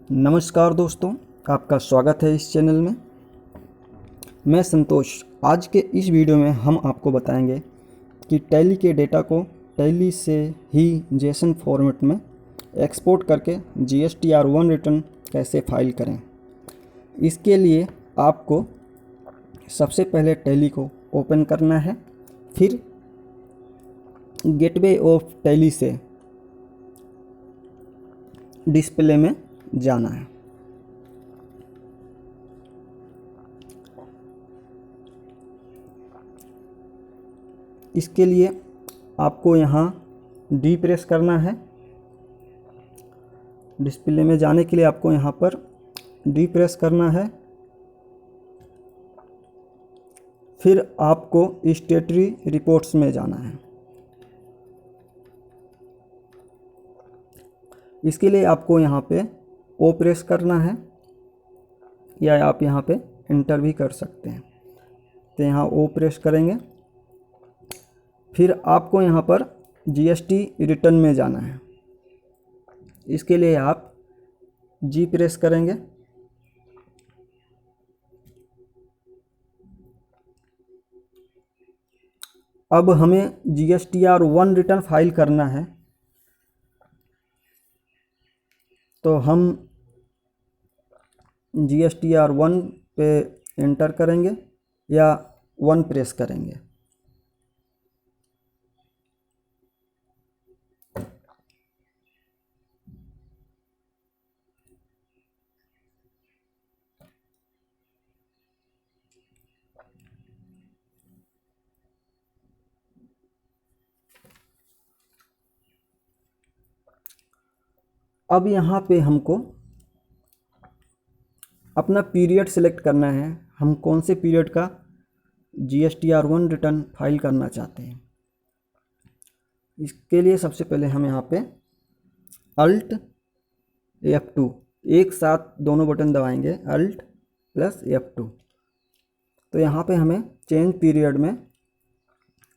नमस्कार दोस्तों, आपका स्वागत है इस चैनल में। मैं संतोष। आज के इस वीडियो में हम आपको बताएंगे कि टैली के डेटा को टैली से ही जेसन फॉर्मेट में एक्सपोर्ट करके GSTR1 रिटर्न कैसे फाइल करें। इसके लिए आपको सबसे पहले टैली को ओपन करना है, फिर गेटवे ऑफ टैली से डिस्प्ले में जाना है। इसके लिए आपको यहाँ डी प्रेस करना है। डिस्प्ले में जाने के लिए आपको यहाँ पर डी प्रेस करना है। फिर आपको स्टेटरी रिपोर्ट्स में जाना है। इसके लिए आपको यहाँ पे ओ प्रेस करना है, या आप यहाँ पे एंटर भी कर सकते हैं। तो यहाँ ओ प्रेस करेंगे, फिर आपको यहाँ पर GST रिटर्न में जाना है। इसके लिए आप जी प्रेस करेंगे। अब हमें GSTR1 रिटर्न फाइल करना है, तो हम GSTR1 पे एंटर करेंगे या 1 प्रेस करेंगे। अब यहाँ पे हमको अपना पीरियड सेलेक्ट करना है। हम कौन से पीरियड का GSTR1 रिटर्न फाइल करना चाहते हैं। इसके लिए सबसे पहले हम यहाँ पे Alt F2 एक साथ दोनों बटन दबाएंगे, Alt प्लस F2। तो यहाँ पे हमें चेंज पीरियड में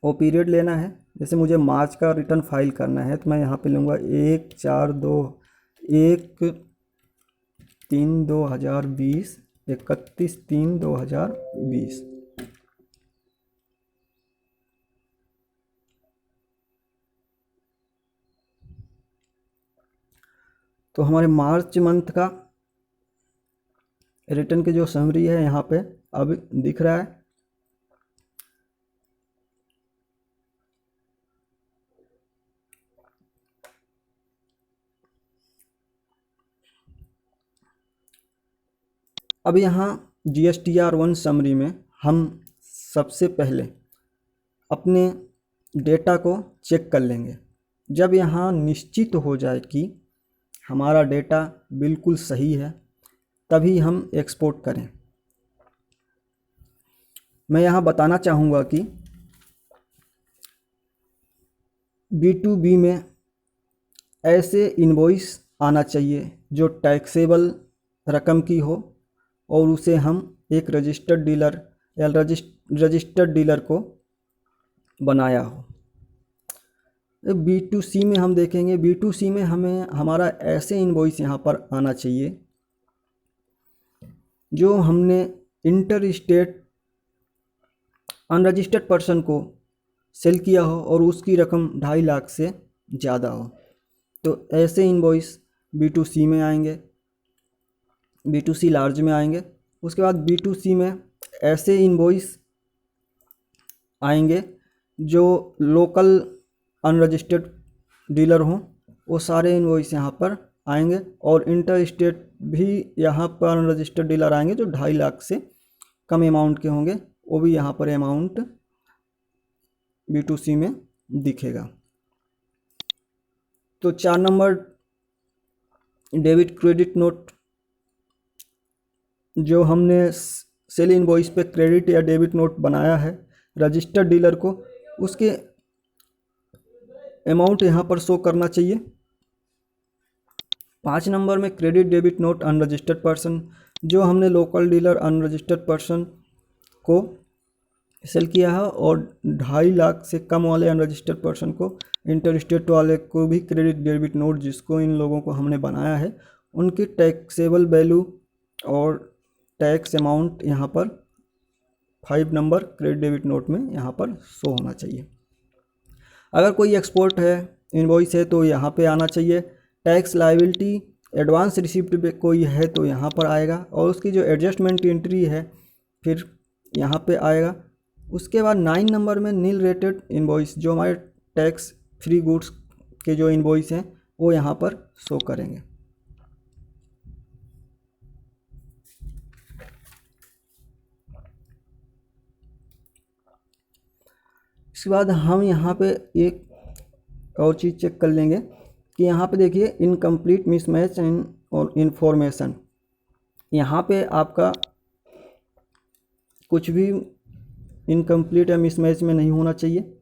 वो पीरियड लेना है। जैसे मुझे मार्च का रिटर्न फाइल करना है, तो मैं यहाँ पे लूँगा 1/3/2020, 31/3/2020। तो हमारे मार्च मंथ का रिटर्न की जो समरी है यहाँ पे अब दिख रहा है। अब यहाँ GSTR1 समरी में हम सबसे पहले अपने डेटा को चेक कर लेंगे। जब यहाँ निश्चित हो जाए कि हमारा डेटा बिल्कुल सही है, तभी हम एक्सपोर्ट करें। मैं यहाँ बताना चाहूँगा कि B2B में ऐसे इनवॉइस आना चाहिए जो टैक्सेबल रकम की हो, और उसे हम एक रजिस्टर्ड डीलर या रजिस्टर्ड डीलर को बनाया हो। B2C में हम देखेंगे, B2C में हमें हमारा ऐसे इनवॉइस यहाँ पर आना चाहिए जो हमने इंटर स्टेट अनरजिस्टर्ड पर्सन को सेल किया हो और उसकी रकम 2.5 लाख से ज़्यादा हो। तो ऐसे इनवॉइस B2C में आएंगे, B2C लार्ज में आएंगे। उसके बाद B2C में ऐसे इनवॉइस आएंगे जो लोकल अनरजिस्टर्ड डीलर हों, वो सारे इनवॉइस यहाँ पर आएंगे। और इंटर स्टेट भी यहाँ पर अनरजिस्टर्ड डीलर आएंगे जो 2.5 लाख से कम अमाउंट के होंगे, वो भी यहाँ पर अमाउंट B2C में दिखेगा। तो 4 नंबर डेबिट क्रेडिट नोट, जो हमने सेल इनवॉइस पे क्रेडिट या डेबिट नोट बनाया है रजिस्टर्ड डीलर को, उसके अमाउंट यहाँ पर शो करना चाहिए। 5 नंबर में credit debit note unregistered person, जो हमने लोकल डीलर अनरजिस्टर्ड पर्सन को सेल किया है, और 2.5 लाख से कम वाले अनरजिस्टर्ड पर्सन को, इंटर स्टेट वाले को भी क्रेडिट डेबिट नोट जिसको इन लोगों को हमने बनाया है उनकी टैक्सेबल वैल्यू और टैक्स अमाउंट यहाँ पर 5 नंबर क्रेडिट डेबिट नोट में यहाँ पर शो होना चाहिए। अगर कोई एक्सपोर्ट है, इनवॉइस है, तो यहाँ पे आना चाहिए। टैक्स लायबिलिटी एडवांस रिसिप्ट पे कोई है तो यहाँ पर आएगा, और उसकी जो एडजस्टमेंट एंट्री है फिर यहाँ पे आएगा। उसके बाद 9 नंबर में नील रेटेड इनवॉइस, जो हमारे टैक्स फ्री गुड्स के जो इनवॉइस हैं वो यहाँ पर शो करेंगे। इसके बाद हम यहाँ पे एक और चीज़ चेक कर लेंगे कि यहाँ पे देखिए इनकम्प्लीट मिसमैच इन और इन्फॉर्मेशन, यहाँ पे आपका कुछ भी इनकम्प्लीट या मिसमैच में नहीं होना चाहिए।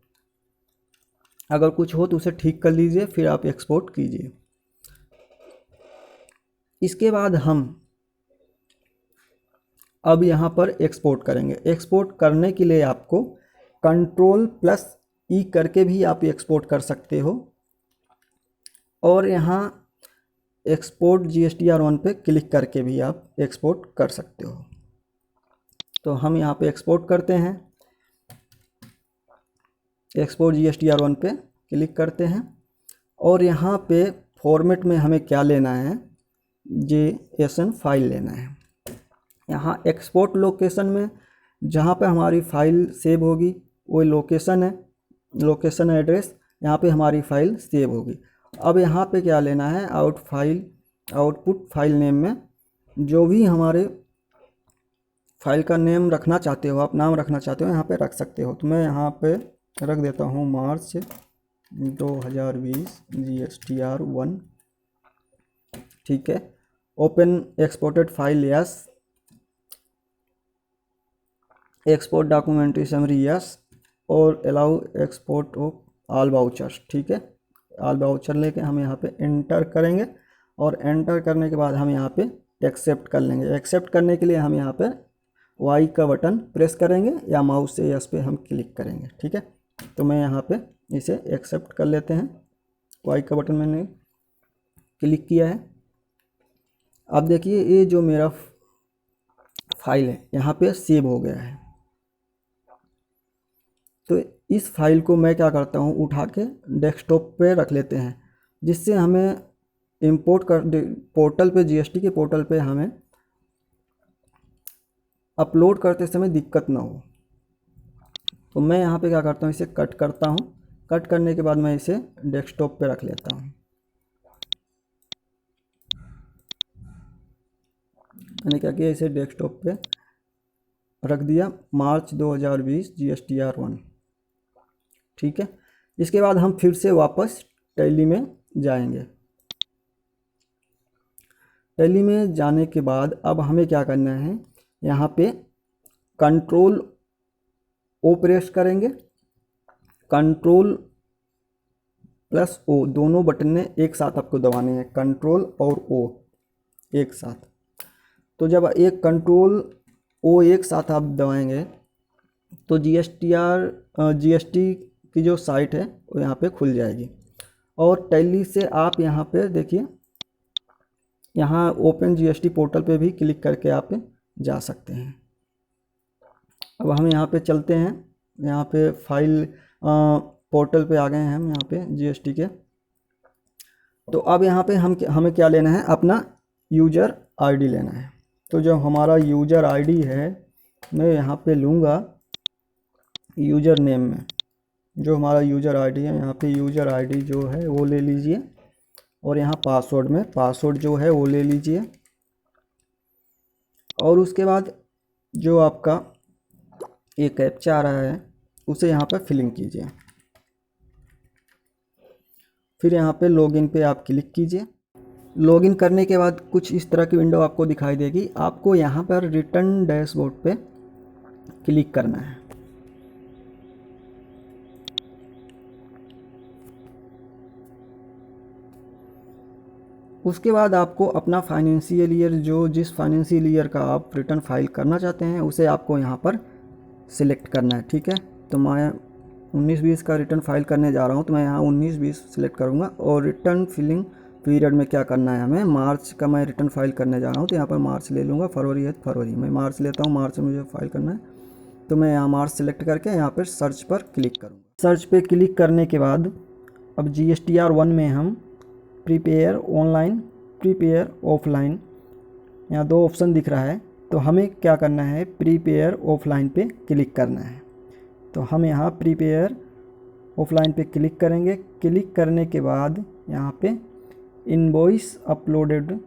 अगर कुछ हो तो उसे ठीक कर लीजिए, फिर आप एक्सपोर्ट कीजिए। इसके बाद हम अब यहाँ पर एक्सपोर्ट करेंगे। एक्सपोर्ट करने के लिए आपको Ctrl+E करके भी आप एक्सपोर्ट कर सकते हो, और यहाँ एक्सपोर्ट GSTR1 पे क्लिक करके भी आप एक्सपोर्ट कर सकते हो। तो हम यहाँ पे एक्सपोर्ट करते हैं, एक्सपोर्ट GSTR1 पे क्लिक करते हैं, और यहाँ पे फॉर्मेट में हमें क्या लेना है, JSON फाइल लेना है। यहाँ एक्सपोर्ट लोकेशन में जहाँ पे हमारी फ़ाइल सेव होगी वो लोकेशन है, लोकेशन एड्रेस, यहाँ पे हमारी फ़ाइल सेव होगी। अब यहाँ पे क्या लेना है, आउटपुट फाइल नेम में जो भी हमारे फाइल का नेम रखना चाहते हो, आप नाम रखना चाहते हो यहाँ पे रख सकते हो। तो मैं यहाँ पे रख देता हूँ मार्च 2020 GSTR1, ठीक है। Open exported file yes, export documentary summary yes, और allow export of all vouchers, ठीक है। ऑल वाउचर लेके हम यहाँ पे एंटर करेंगे, और एंटर करने के बाद हम यहाँ पे एक्सेप्ट कर लेंगे। एक्सेप्ट करने के लिए हम यहाँ पे वाई का बटन प्रेस करेंगे या माउस से यस पे हम क्लिक करेंगे, ठीक है। तो मैं यहाँ पे इसे एक्सेप्ट कर लेते हैं। वाई का बटन मैंने क्लिक किया है। अब देखिए ये जो मेरा फाइल है यहाँ पे सेव हो गया है। तो इस फाइल को मैं क्या करता हूँ, उठा के डेस्कटॉप पे रख लेते हैं, जिससे हमें इंपोर्ट कर पोर्टल पे, जीएसटी के पोर्टल पे हमें अपलोड करते समय दिक्कत ना हो। तो मैं यहाँ पे क्या करता हूँ, इसे कट करता हूँ। कट करने के बाद मैं इसे डेस्कटॉप पे रख लेता हूँ। मैंने क्या किया, इसे डेस्कटॉप पे रख दिया, मार्च 2020 GSTR1, ठीक है। इसके बाद हम फिर से वापस टैली में जाएंगे। टैली में जाने के बाद अब हमें क्या करना है, यहाँ पे Ctrl O प्रेस करेंगे। Ctrl+O दोनों बटन ने एक साथ आपको दबाने हैं, Ctrl और O एक साथ। तो जब एक Ctrl O एक साथ आप दबाएंगे तो जीएसटी की जो साइट है वो यहाँ पे खुल जाएगी। और टैली से आप यहाँ पे देखिए, यहाँ ओपन जीएसटी पोर्टल पे भी क्लिक करके आप जा सकते हैं। अब हम यहाँ पे चलते हैं, यहाँ पे फाइल पोर्टल पे आ गए हैं हम यहाँ पे जीएसटी के। तो अब यहाँ पे हमें क्या लेना है, अपना यूज़र आईडी लेना है। तो जो हमारा यूज़र आईडी है मैं यहाँ पे लूँगा यूज़र नेम में, जो हमारा यूज़र आईडी है यहाँ पे यूज़र आईडी जो है वो ले लीजिए, और यहाँ पासवर्ड में पासवर्ड जो है वो ले लीजिए। और उसके बाद जो आपका एक कैप्चा आ रहा है उसे यहाँ पर फिलिंग कीजिए। फिर यहाँ पे लॉगिन पे आप क्लिक कीजिए। लॉगिन करने के बाद कुछ इस तरह की विंडो आपको दिखाई देगी। आपको यहाँ पर रिटर्न डैशबोर्ड पे क्लिक करना है। उसके बाद आपको अपना फाइनेंशियल ईयर, जो जिस फाइनेंशियल ईयर का आप रिटर्न फाइल करना चाहते हैं उसे आपको यहाँ पर सिलेक्ट करना है, ठीक है। तो मैं 19-20 का रिटर्न फाइल करने जा रहा हूँ, तो मैं यहाँ 19-20 सिलेक्ट करूँगा और रिटर्न फिलिंग पीरियड में क्या करना है हमें, मार्च का मैं रिटर्न फाइल करने जा रहा हूँ तो यहाँ पर मार्च ले लूँगा, फरवरी है फरवरी, मैं मार्च लेता हूँ, मार्च में मुझे फाइल करना है तो मैं यहाँ मार्च सेलेक्ट करके यहाँ पर सर्च पर क्लिक करूँगा। सर्च पे क्लिक करने के बाद अब GSTR 1 में हम प्रीपेयर ऑनलाइन, प्रीपेयर ऑफलाइन, यहाँ दो ऑप्शन दिख रहा है, तो हमें क्या करना है, प्रीपेयर ऑफलाइन पे क्लिक करना है। तो हम यहाँ प्रीपेयर ऑफलाइन पे क्लिक करेंगे। क्लिक करने के बाद यहाँ पे इनवॉइस अपलोडेड,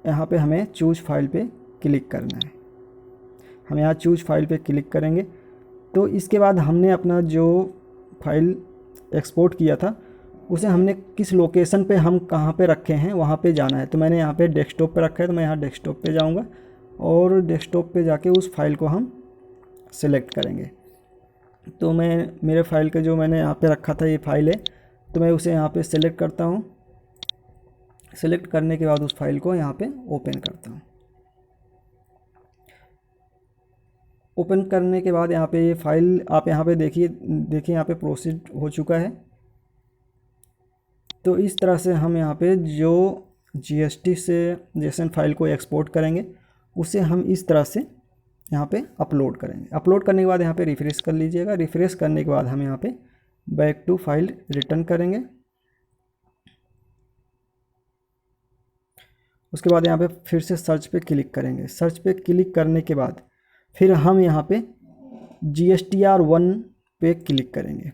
यहाँ पे हमें चूज फाइल पे क्लिक करना है। हम यहाँ चूज फाइल पे क्लिक करेंगे तो इसके बाद हमने अपना जो फाइल एक्सपोर्ट किया था उसे हमने किस लोकेशन पे, हम कहाँ पे रखे हैं वहाँ पे जाना है। तो मैंने यहाँ पे डेस्कटॉप पे रखा है तो मैं यहाँ डेस्कटॉप पे जाऊँगा और डेस्कटॉप पे जाके उस फाइल को हम सिलेक्ट करेंगे। तो मैं मेरे फाइल का जो मैंने यहाँ पे रखा था ये फाइल है, तो मैं उसे यहाँ पे सिलेक्ट करता हूँ। सिलेक्ट करने के बाद उस फाइल को यहाँ पे ओपन करता हूँ। ओपन करने के बाद यहाँ पे ये फाइल आप यहाँ पे देखिए यहाँ पे प्रोसीड हो चुका है। तो इस तरह से हम यहाँ पे जो GST से जेसन फाइल को एक्सपोर्ट करेंगे उसे हम इस तरह से यहाँ पे अपलोड करेंगे। अपलोड करने के बाद यहाँ पे रिफ्रेश कर लीजिएगा। रिफ्रेश करने के बाद हम यहाँ पे बैक टू फाइल रिटर्न करेंगे। उसके बाद यहाँ पे फिर से सर्च पे क्लिक करेंगे। सर्च पे क्लिक करने के बाद फिर हम यहाँ पे GSTR 1 पे क्लिक करेंगे।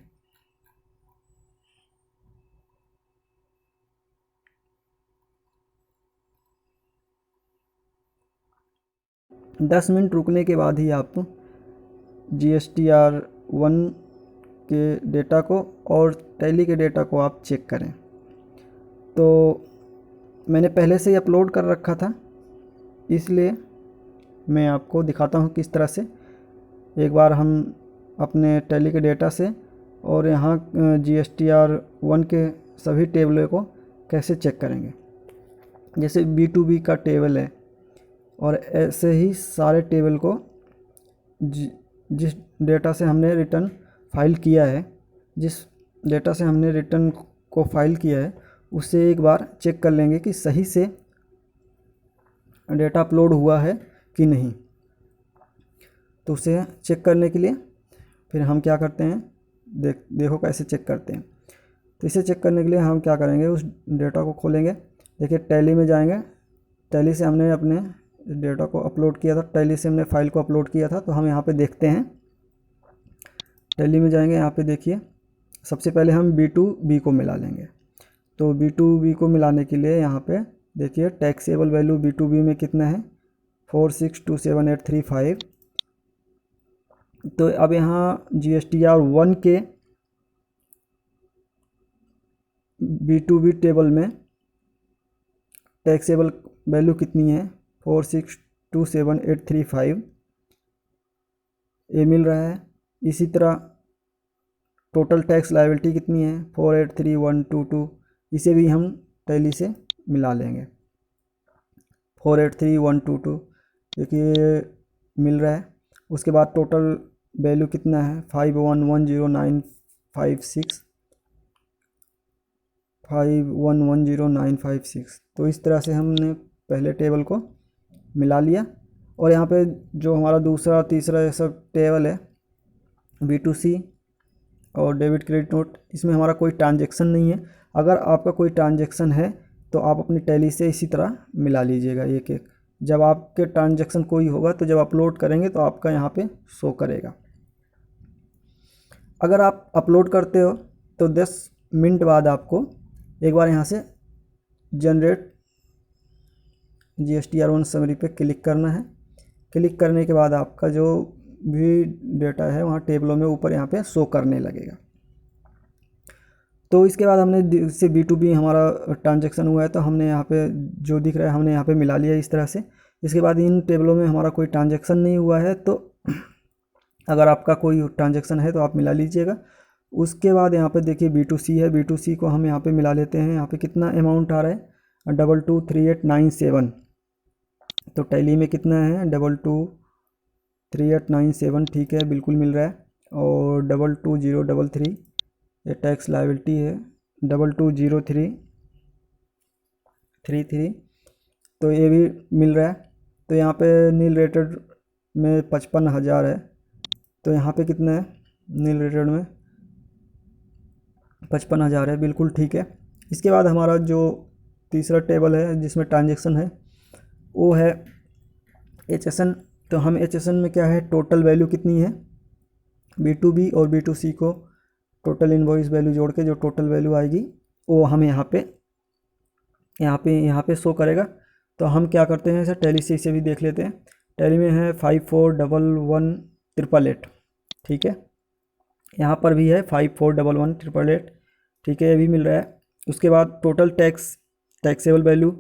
दस मिनट रुकने के बाद ही आप GSTR 1 के डेटा को और टैली के डेटा को आप चेक करें। तो मैंने पहले से ही अपलोड कर रखा था, इसलिए मैं आपको दिखाता हूँ किस तरह से। एक बार हम अपने टैली के डेटा से और यहाँ GSTR 1 के सभी टेबलों को कैसे चेक करेंगे। जैसे B2B का टेबल है और ऐसे ही सारे टेबल को जिस डेटा से हमने रिटर्न फाइल किया है, जिस डेटा से हमने रिटर्न को फाइल किया है उससे एक बार चेक कर लेंगे कि सही से डेटा अपलोड हुआ है कि नहीं। तो उसे चेक करने के लिए फिर हम क्या करते हैं, देखो कैसे चेक करते हैं। तो इसे चेक करने के लिए हम क्या करेंगे, उस डेटा को खोलेंगे। देखिए टैली में जाएंगे, टैली से हमने अपने डेटा को अपलोड किया था, टैली से हमने फाइल को अपलोड किया था। तो हम यहाँ पे देखते हैं, टैली में जाएंगे, यहाँ पे देखिए सबसे पहले हम B2B को मिला लेंगे। तो B2B को मिलाने के लिए यहाँ पे देखिए टैक्सेबल वैल्यू B2B में कितना है, 4627835। तो अब यहाँ GSTR 1 के B2B टेबल में टैक्सेबल वैल्यू कितनी है, 4627835 ये मिल रहा है। इसी तरह टोटल टैक्स लायबिलिटी कितनी है, 483122, इसे भी हम टैली से मिला लेंगे। 483122 देखिए मिल रहा है। उसके बाद टोटल वैल्यू कितना है, 51109556, 51109556। तो इस तरह से हमने पहले टेबल को मिला लिया। और यहाँ पे जो हमारा दूसरा तीसरा ये सब टेबल है B2C और डेबिट क्रेडिट नोट, इसमें हमारा कोई ट्रांजैक्शन नहीं है। अगर आपका कोई ट्रांजैक्शन है तो आप अपनी टैली से इसी तरह मिला लीजिएगा एक एक। जब आपके ट्रांजैक्शन कोई होगा तो जब अपलोड करेंगे तो आपका यहाँ पे शो करेगा। अगर आप अपलोड करते हो तो 10 मिनट बाद आपको एक बार यहाँ से जनरेट GSTR 1 समरी पे क्लिक करना है। क्लिक करने के बाद आपका जो भी डेटा है वहाँ टेबलों में ऊपर यहाँ पे शो करने लगेगा। तो इसके बाद हमने इससे B2B हमारा ट्रांजैक्शन हुआ है तो हमने यहाँ पे जो दिख रहा है हमने यहाँ पे मिला लिया इस तरह से। इसके बाद इन टेबलों में हमारा कोई ट्रांजैक्शन नहीं हुआ है, तो अगर आपका कोई ट्रांजैक्शन है तो आप मिला लीजिएगा। उसके बाद यहाँ पे देखिए B2C है, B2C को हम यहाँ पे मिला लेते हैं। यहाँ पे कितना अमाउंट आ रहा है, 223897। तो टैली में कितना है, 223897, ठीक है बिल्कुल मिल रहा है। और 22033 ये टैक्स लायबिलिटी है, 220333, तो ये भी मिल रहा है। तो यहाँ पे नील रेटेड में 55,000 है, तो यहाँ पे कितना है नील रेटेड में 55,000 है, बिल्कुल ठीक है। इसके बाद हमारा जो तीसरा टेबल है जिसमें ट्रांजैक्शन है वो है HSN। तो हम HSN में क्या है, टोटल वैल्यू कितनी है, B2B और B2C को टोटल इनवॉइस वैल्यू जोड़ के जो टोटल वैल्यू आएगी वो हमें यहाँ पे शो करेगा। तो हम क्या करते हैं, इसे टैली से इसे भी देख लेते हैं। टैली में है 541188, ठीक है। यहाँ पर भी है 541188, ठीक है, ये भी मिल रहा है। उसके बाद टोटल टैक्सेबल वैल्यू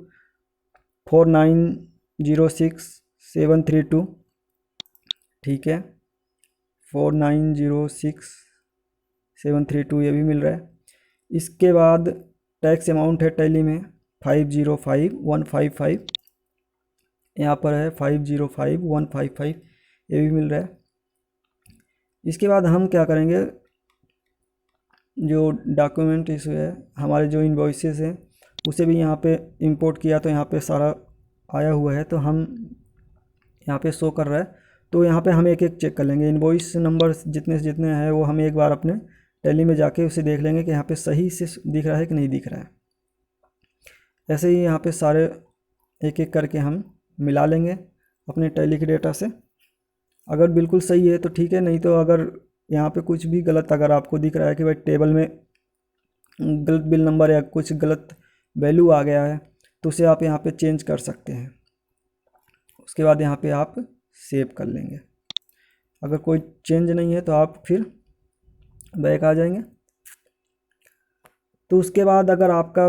4906,732, ठीक है, 4906,732 ये भी मिल रहा है। इसके बाद टैक्स अमाउंट है टैली में 505155, यहाँ पर है 505155, ये भी मिल रहा है। इसके बाद हम क्या करेंगे, जो डॉक्यूमेंट इशू है, हमारे जो इनवॉइसेस हैं उसे भी यहाँ पे इंपोर्ट किया, तो यहाँ पे सारा आया हुआ है, तो हम यहाँ पे शो कर रहा है। तो यहाँ पे हम एक एक चेक कर लेंगे, इनवॉइस नंबर जितने से जितने हैं वो हम एक बार अपने टैली में जाके उसे देख लेंगे कि यहाँ पे सही से दिख रहा है कि नहीं दिख रहा है। ऐसे ही यहाँ पे सारे एक एक करके हम मिला लेंगे अपने टैली के डेटा से। अगर बिल्कुल सही है तो ठीक है, नहीं तो अगर यहाँ पे कुछ भी गलत अगर आपको दिख रहा है कि भाई टेबल में गलत बिल नंबर या कुछ गलत वैल्यू आ गया है, तो उसे आप यहाँ पे चेंज कर सकते हैं। उसके बाद यहाँ पे आप सेव कर लेंगे। अगर कोई चेंज नहीं है तो आप फिर बैक आ जाएंगे। तो उसके बाद अगर आपका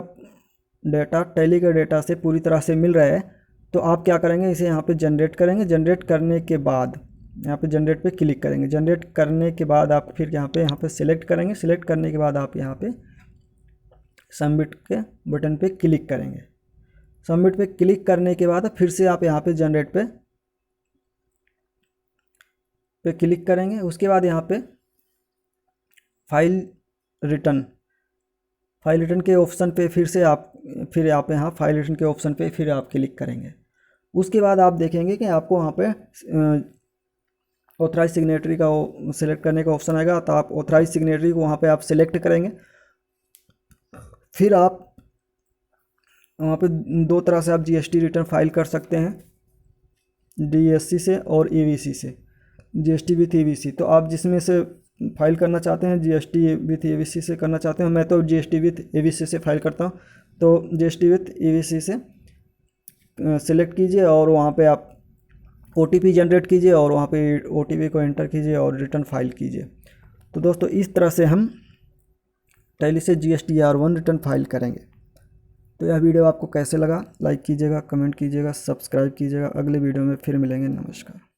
डेटा टैली के डेटा से पूरी तरह से मिल रहा है तो आप क्या करेंगे, इसे यहाँ पे जनरेट करेंगे। जनरेट करने के बाद यहाँ पे जनरेट पे क्लिक करेंगे। जनरेट करने के बाद आप फिर यहाँ पे सिलेक्ट करेंगे। सिलेक्ट करने के बाद आप यहाँ पे सबमिट के बटन पे क्लिक करेंगे। सबमिट पे क्लिक करने के बाद फिर से आप यहाँ पे जनरेट पे क्लिक करेंगे। उसके बाद यहाँ पे फाइल रिटर्न के ऑप्शन पे फिर आप यहाँ फाइल रिटर्न के ऑप्शन पे फिर आप क्लिक करेंगे। उसके बाद आप देखेंगे कि आपको वहाँ पे ऑथराइज सिग्नेटरी का सिलेक्ट करने का ऑप्शन आएगा, तो आप ऑथराइज सिग्नेटरी को वहाँ पे आप सिलेक्ट करेंगे। फिर आप वहाँ पे दो तरह से आप GST रिटर्न फाइल कर सकते हैं, DSC से और EVC से, GST विथ EVC। तो आप जिसमें से फाइल करना चाहते हैं, GST विथ EVC से करना चाहते हैं, मैं तो GST विथ EVC से फाइल करता हूँ। तो GST विथ EVC से सिलेक्ट कीजिए और वहाँ पे आप OTP जनरेट कीजिए और वहाँ पे OTP को एंटर कीजिए और रिटर्न फाइल कीजिए। तो दोस्तों इस तरह से हम टैली से GSTR1 रिटर्न फाइल करेंगे। तो यह वीडियो आपको कैसे लगा, लाइक कीजिएगा, कमेंट कीजिएगा, सब्सक्राइब कीजिएगा। अगले वीडियो में फिर मिलेंगे। नमस्कार।